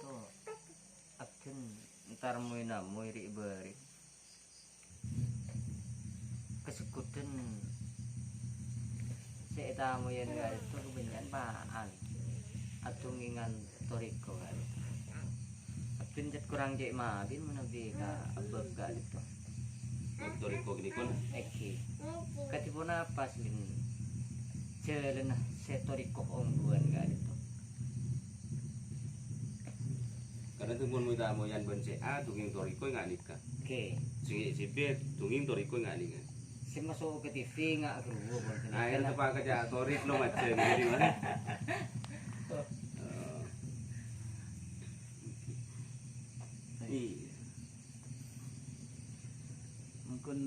itu akan ntar muy ri beri kesekutan saya tamu yang nggak itu kebanyakan paan atau ngingan toriko kan akan jet kurang cek mah bin mana bega abab gak itu Toriko gini kon. eki katipun apa sih jalan setoriko ongguan gak itu Karena tuh mun muita moyan ben CA tunging toriko nggak nikah. oke Si B tunging toriko nggak nikah. si masuk ke TV nggak keruh Nah, itu pak kerja torik lo macam jadi mana? Iya. Mungkin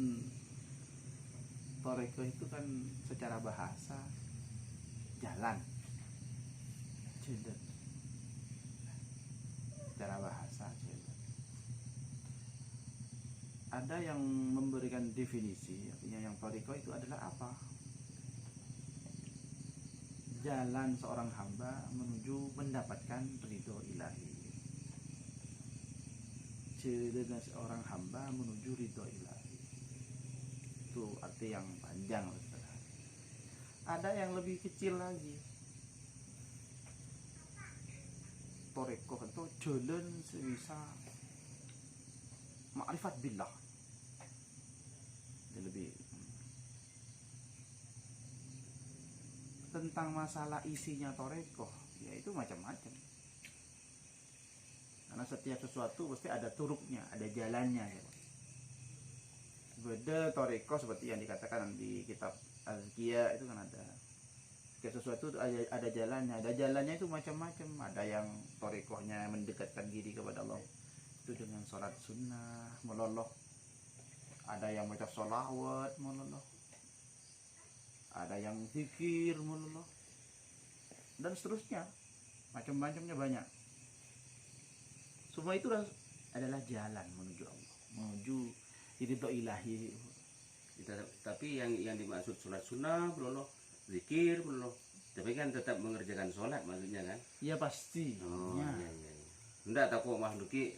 toriko itu kan secara bahasa jalan, jalan. Secara bahasa jalan. Ada yang memberikan definisi, artinya yang toriko itu adalah apa? Jalan seorang hamba menuju mendapatkan ridho ilahi. Jalan seorang hamba menuju ridho ilahi. Itu arti yang panjang. Ada yang lebih kecil lagi. Toreko itu jalan sebisa ma'rifat billah. Dia lebih tentang masalah isinya toreko, yaitu macam-macam. Karena setiap sesuatu pasti ada turuknya, ada jalannya. Ya. Beda toreko seperti yang dikatakan di kitab Azkiyah itu kan ada. Setiap sesuatu ada jalannya. Ada jalannya itu macam-macam. Ada yang torekohnya mendekatkan diri kepada Allah itu dengan sholat sunnah, meloloh. Ada yang baca sholawat, meloloh. Ada yang zikir, meloloh. Dan seterusnya. Macam-macamnya banyak. Semua itu adalah jalan menuju Allah, menuju ridho ilahi. Tapi yang dimaksud sholat sunnah, belum zikir, belum. Tapi kan tetap mengerjakan sholat maksudnya kan? Ya pasti. Oh Ya. iya. Enggak tak kok mahluki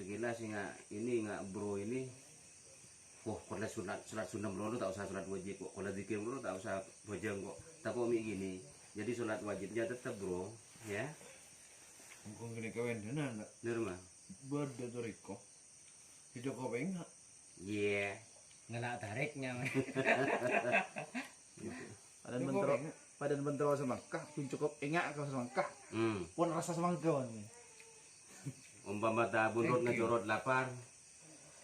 sekilas nggak bro ini. Oh kalau sholat sunnah belum tak usah sholat wajib kok. Kalau zikir belum tak usah bojong kok. Tak kok gini. Jadi sholat wajibnya tetap bro, ya. Mungkin gini kawan dana enggak Nurma. berde toriko hidup kau enggak Iya. ngelak tariknya Padan bentro semangkah pun cukup enggak kau semangkah pun rasa semangkah nih. Umpama tabun rot ngejorot lapar.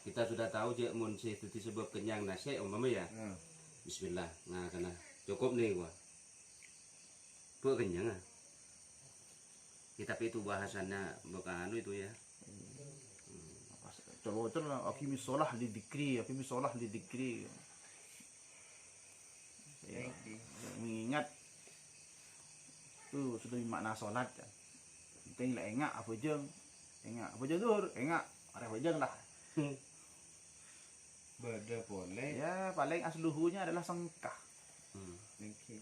Kita sudah tahu je mun itu sebab kenyang nasi umpama ya. Bismillah. Nah kana cukup nih gua. Tuh kenyang ah. Ya, tapi itu bahasanya bukan anu itu ya. Coba betul lah, akimis sholah li dikri, akimis sholah li dikri. Ya, mengingat tuh sudah makna sholat kan. Penting lah enggak apa jeng dur, enggak ada apa jeng lah. berde boleh Ya paling asluhunya adalah sengkah. Oke.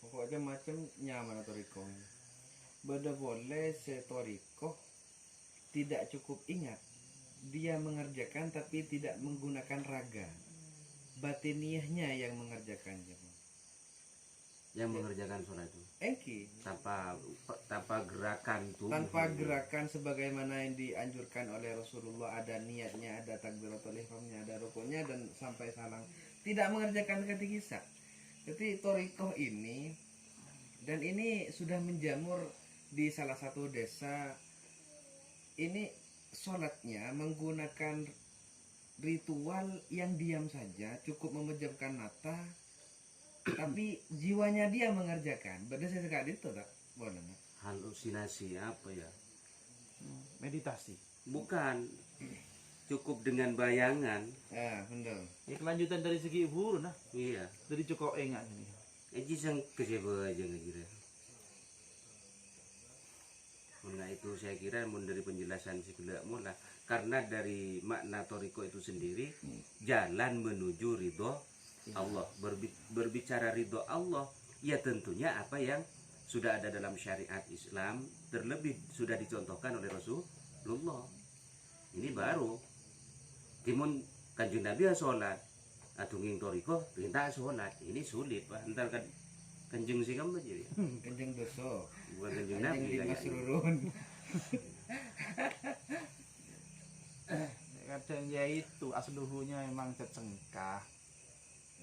Pokoknya macam nyaman toriko berde boleh setoriko tidak cukup ingat dia mengerjakan tapi tidak menggunakan raga batiniahnya yang mengerjakannya Yang mengerjakan sholat itu tanpa gerakan tubuh. tanpa gerakan sebagaimana yang dianjurkan oleh Rasulullah, ada niatnya, ada takbiratul ihramnya, ada rukunnya dan sampai salam, tidak mengerjakan ketikisa. Jadi torikoh ini dan ini sudah menjamur di salah satu desa. Ini sholatnya menggunakan ritual yang diam saja, cukup memejamkan mata, tapi jiwanya dia mengerjakan. Beda sekali itu tak boleh. Halusinasi apa ya? Meditasi. Bukan. Cukup dengan bayangan. Ya, benar. Ya kelanjutan dari segi ibu nah, Iya. dari cukup enggak ini. Eji sang kesebe aja ngira. Nah itu saya kira mun dari penjelasan si lah, karena dari makna toriko itu sendiri jalan menuju ridho Allah. Berbicara ridho Allah, ya tentunya apa yang sudah ada dalam syariat Islam, terlebih sudah dicontohkan oleh Rasulullah. Ini baru timun Kanjeng Nabi sholat atunging toriko perintah sholat, ini sulit Pak. Entar kan kanjeng sih kamu jadi Kanjeng dosa. bukan kanjeng Kanjeng Nabi Dimas kayaknya. Rurun. Kadang ya itu asluhunya emang cecengkah.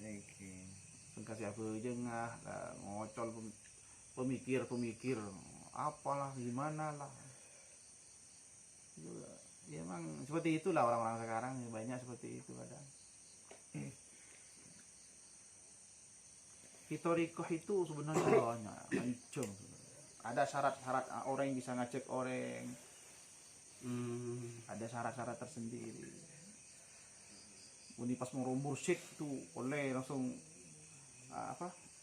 Oke. Cengkah siapa jengah lah, ngocol pemikir apalah gimana lah. Ya emang seperti itulah orang-orang sekarang, banyak seperti itu kadang. Hitorikoh itu sebenarnya banyak, macam. Ada syarat-syarat orang yang bisa ngecek orang. Ada syarat-syarat tersendiri. Ini pas mau mursyid itu oleh langsung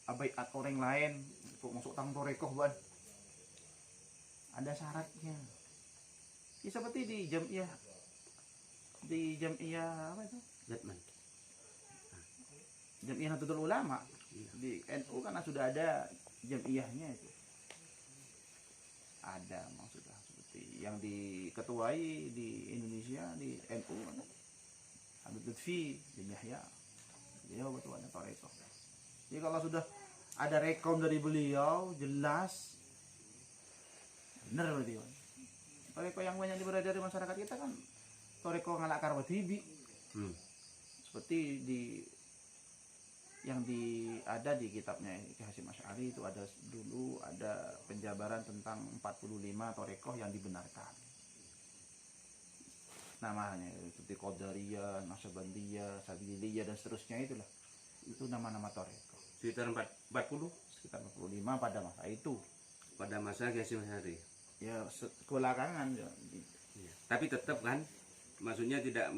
abaiat orang lain untuk masuk tang torekoh ban. Ada syaratnya. Ya, seperti di jamiah apa itu? Jatman. Jamiah Nahdlatul Ulama. Iya. Di NU karena sudah ada jamiahnya itu. Ada maksudnya seperti yang diketuai di Indonesia di NU kan. Habib Lutfi bin Yahya. Beliau ketuanya torekoh. Jadi kalau sudah ada rekom dari beliau jelas benar berarti kan. Toreko yang banyak beredar di masyarakat kita kan toreko ngalak karbatibi. Seperti ada di kitabnya Ki Hasyim Asy'ari itu ada penjabaran tentang 45 torekoh yang dibenarkan. Namanya seperti Qadariyah, Naqsyabandiyah, Sadziliyah dan seterusnya itulah. Itu nama-nama torekoh. Sekitar 40 Sekitar 45 pada masa itu. pada masa Ki Hasyim Asy'ari. Ya kebelakangan ya. Iya. Tapi tetap kan, maksudnya tidak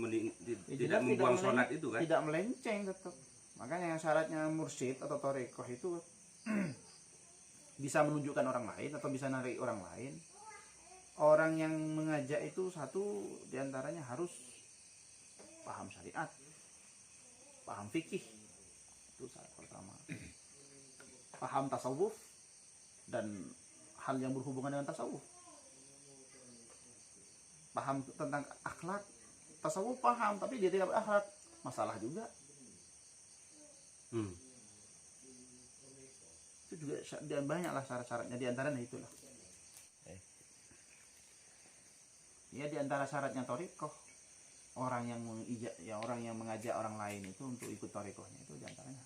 Jelas membuang sholat itu kan? Tidak melenceng tetap. Makanya yang syaratnya mursyid atau torekoh itu bisa menunjukkan orang lain atau bisa narik orang lain. Orang yang mengajak itu satu diantaranya harus paham syariat, paham fikih, itu syarat pertama. Paham tasawuf dan hal yang berhubungan dengan tasawuf. Paham tentang akhlak, tasawuf paham tapi dia tidak berakhlak, masalah juga. Itu juga dan banyaklah syarat-syaratnya, diantaranya itulah. Ya diantara syaratnya torikoh, orang yang mengajak orang lain itu untuk ikut torikohnya itu diantaranya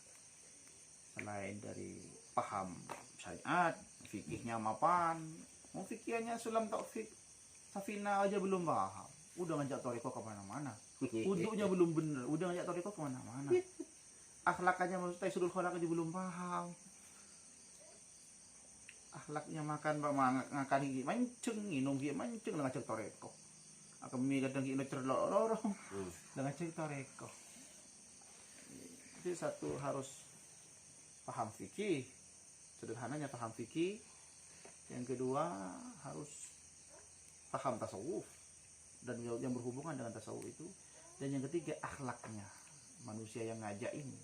selain dari paham syariat, fikihnya mapan, mau fikihnya sulam taufik safina aja belum paham, udah ngajak torikoh kemana-mana, wudhunya belum bener, udah ngajak torikoh kemana-mana, akhlaknya maksudnya sudul kholak aja belum paham, akhlaknya makan ngakan gigi mancing, minum gigi mancing lah ngajak torikoh, kami kadang gigi cerlorong, lah ngajak torikoh. Jadi satu harus paham fikih, sederhananya paham fikih. Yang kedua harus paham tasawuf dan yang berhubungan dengan tasawuf itu. Dan yang ketiga akhlaknya manusia yang ngajak ini.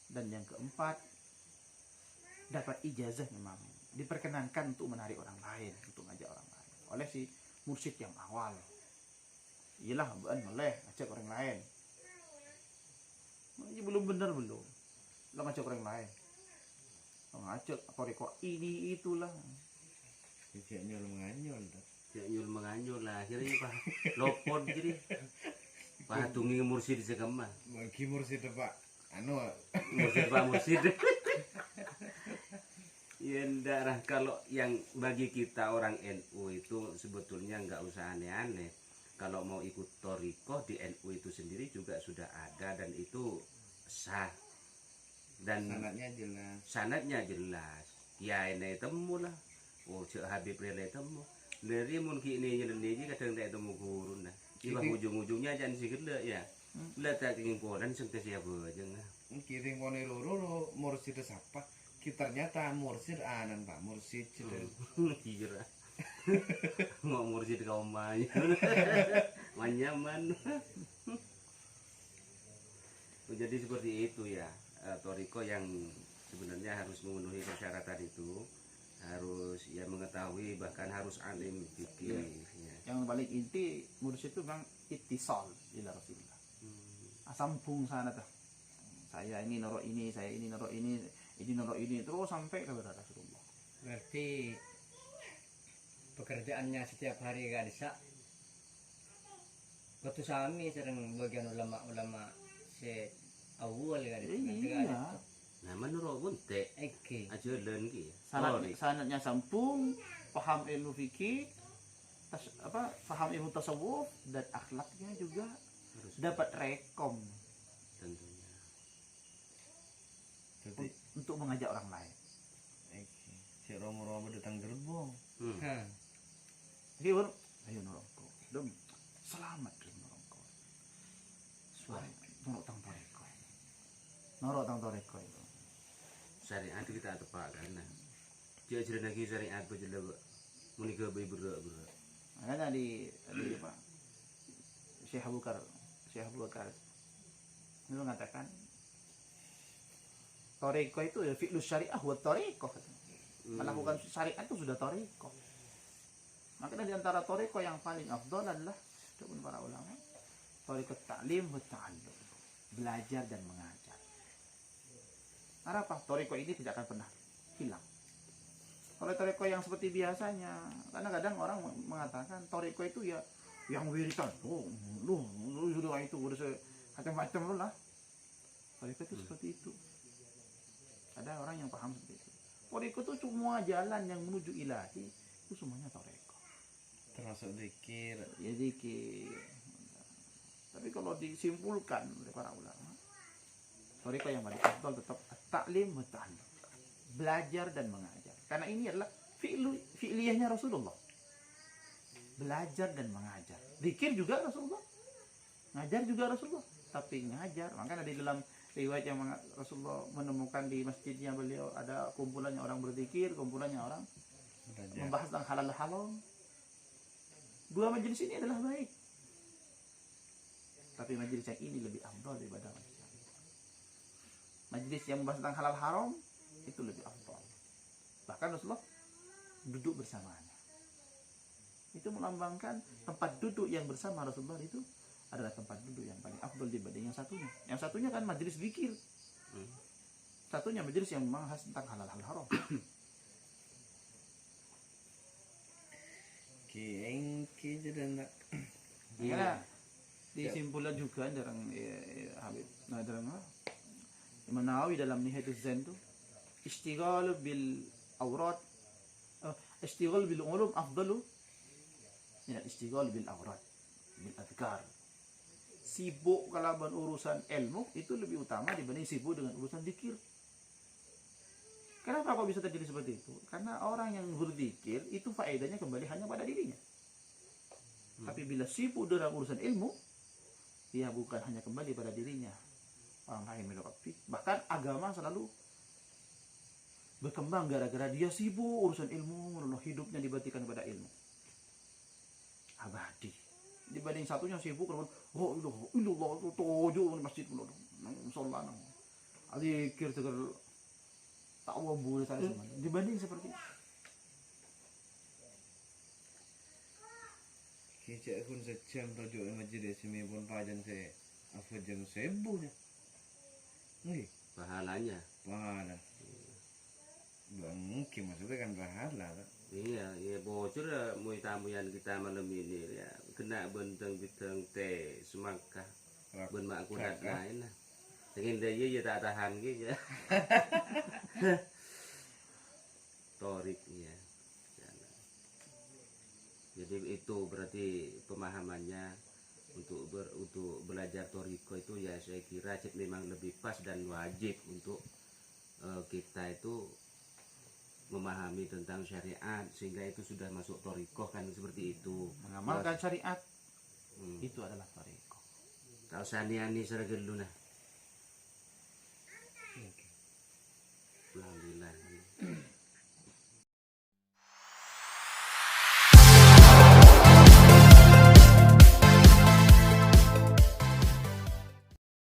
Dan yang keempat dapat ijazah, memang diperkenankan untuk menarik orang lain, untuk ngajak orang lain oleh si mursyid yang awal. Iyalah boleh ngajak orang lain. Ini belum benar belum. Lo ngajak orang lain, lo ngajak toriko ini itulah. Tidak nyol menganyol dah. Nyul menganyul lah akhirnya Pak lopon jadi Pak tungi mursyid segama Bagi mursyid Pak mursyid ya ndak lah. Kalau yang bagi kita orang NU itu sebetulnya nggak usah aneh-aneh. Kalau mau ikut toriko di NU itu sendiri juga sudah ada dan itu sah dan sanadnya jelas. Ya ini temu lah. Oh cek Habib Rele temu. Dari mungkin ini jadi kadang tak temu guru nah. Iba ujung-ujungnya jangan sikit le ya. Lah tak ingin polan sengke siapa aja nah. Kiring kone loro mursyid siapa? Ternyata mursyid anan Pak mursyid Kira. Mau mursyid kaum banyak. Manyaman. Jadi seperti itu ya. Toriko yang sebenarnya harus memenuhi persyaratan itu, harus ya mengetahui, bahkan harus alim fikih ya. Yang paling inti mursyid itu memang ittisal ila Rasulullah. Sambung sana tuh. Saya ini noro ini, saya ini noro ini noro ini, terus sampai kepada Rasulullah. Berarti pekerjaannya setiap hari kan bisa. Waktu sami sering bagian ulama-ulama si awal kan Iya. Nah menurut pun teh Eki. aja ki Sanadnya sambung, paham ilmu fikih, paham ilmu tasawuf, dan akhlaknya juga harus dapat rekom tentunya. Jadi untuk mengajak orang lain. si Romo-Romo datang gerbong. Hah. Jadi baru, ayo norongko, dong, selamat dong norongko. Suara norok tang toreko, norok tang toreko itu. Syariat kita tepak kan. Nah, jadi lagi syariat berjalan menikah bayi berak. Makanya di apa? Syekh Abu Bakar itu mengatakan toreko itu ya fi'lus syariah buat toreko. Melakukan syariat itu sudah toreko. Makanya di antara toreko yang paling afdal adalah untuk para ulama toreko ta'lim wa ta'allum, belajar dan mengajar. Karena apa? Toreko ini tidak akan pernah hilang. Kalau toreko yang seperti biasanya, karena kadang orang mengatakan toreko itu ya yang wiritan, lu sudah itu udah macam-macam lu lah. Toreko itu seperti itu. Ada orang yang paham seperti itu. Toreko itu semua jalan yang menuju ilahi itu semuanya toreko. Termasuk zikir. Ya zikir. Tapi kalau disimpulkan oleh para ulama, toreko yang paling afdal tetap taklim wa ta'allum, belajar dan mengajar. Karena ini adalah fi'liyahnya Rasulullah. Belajar dan mengajar. Zikir juga Rasulullah. Ngajar juga Rasulullah. Tapi ngajar, makanya di dalam riwayat yang Rasulullah menemukan di masjidnya beliau ada kumpulannya orang berzikir, kumpulannya orang membahas tentang halal haram. Dua majelis ini adalah baik. Tapi majelis yang ini lebih afdal daripada majelis yang ini. Majelis yang membahas tentang halal haram itu lebih afdal. Bahkan Rasulullah duduk bersamanya. Itu melambangkan tempat duduk yang bersama Rasulullah itu adalah tempat duduk yang paling afdal dibanding yang satunya. Yang satunya kan majelis zikir. Satunya majelis yang membahas tentang halal haram. Engki jadi nak. Karena disimpulan juga jarang Habib. Nah, jarang Imam Nawawi dalam Nihayatul Zen itu istighal bil awrat, istighal bil ulum afdalu min istighal bil awrat, bil adhkar. Sibuk kalaban urusan ilmu itu lebih utama dibanding sibuk dengan urusan zikir. Kenapa kok bisa terjadi seperti itu? Karena orang yang berzikir itu faedahnya kembali hanya pada dirinya. Tapi bila sibuk dengan urusan ilmu, dia bukan hanya kembali pada dirinya. Orang lain melakukan. Bahkan agama selalu berkembang gara-gara dia sibuk urusan ilmu, hidupnya dibatikan pada ilmu. Abadi. Dibanding satunya sibuk dengan illallah tujuh masjid pun sholat zikir segala tak wabul saya semua. Dibanding seperti itu. Kicak pun sejam tujuh majelis ini pun pajan saya apa jam sebunya. Nih Pahalanya. pahala. Mungkin maksudnya kan pahala. Iya, bocor ya mui tamuyan kita malam ini ya. Kena benteng-benteng teh semangka. Ben mak kudat lain lah. Dengan dia ya tak tahan gitu ya. Torik ya. Jadi itu berarti pemahamannya untuk belajar toriko itu ya saya kira memang lebih pas dan wajib untuk kita itu memahami tentang syariat sehingga itu sudah masuk toriko kan seperti itu. Mengamalkan syariat itu adalah toriko. Kalau saniani seragelu nah. Alhamdulillah.